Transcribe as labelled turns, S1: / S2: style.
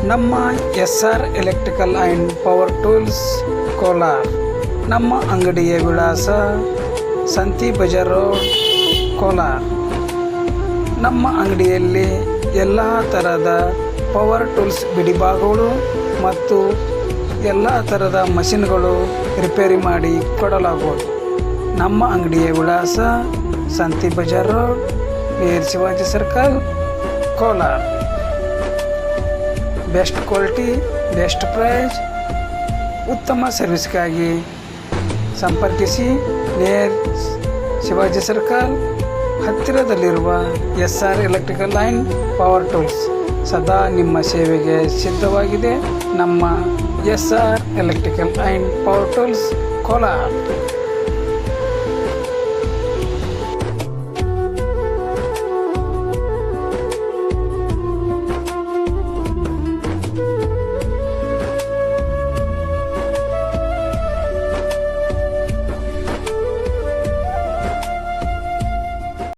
S1: ನಮ್ಮ SR electrical and power tools Kolar. ನಮ್ಮ ಅಂಗಡಿಯ ವಿಳಾಸ ಸಂತಿ ಬಜಾರ್ ರೋಡ್, ಕೋಲಾರ. ನಮ್ಮ ಅಂಗಡಿಯಲ್ಲಿ ಎಲ್ಲ ಥರದ ಪವರ್ ಟೂಲ್ಸ್ ಬಿಡಿಭಾಗಗಳು ಮತ್ತು ಎಲ್ಲ ಥರದ ಮಷಿನ್ಗಳು ರಿಪೇರಿ ಮಾಡಿ ಕೊಡಲಾಗುವುದು. ನಮ್ಮ ಅಂಗಡಿಯ ವಿಳಾಸ Santhi Bazaar road, near Shivaji circle, Kolar. Best quality, best price, ಉತ್ತಮ ಸರ್ವಿಸ್ಗಾಗಿ ಸಂಪರ್ಕಿಸಿ. ನಿಯರ್ ಶಿವಾಜಿ ಸರ್ಕಲ್ ಹತ್ತಿರದಲ್ಲಿರುವ SR electrical and power tools ಸದಾ ನಿಮ್ಮ ಸೇವೆಗೆ ಸಿದ್ಧವಾಗಿದೆ. ನಮ್ಮ SR electrical and power tools, Kolar.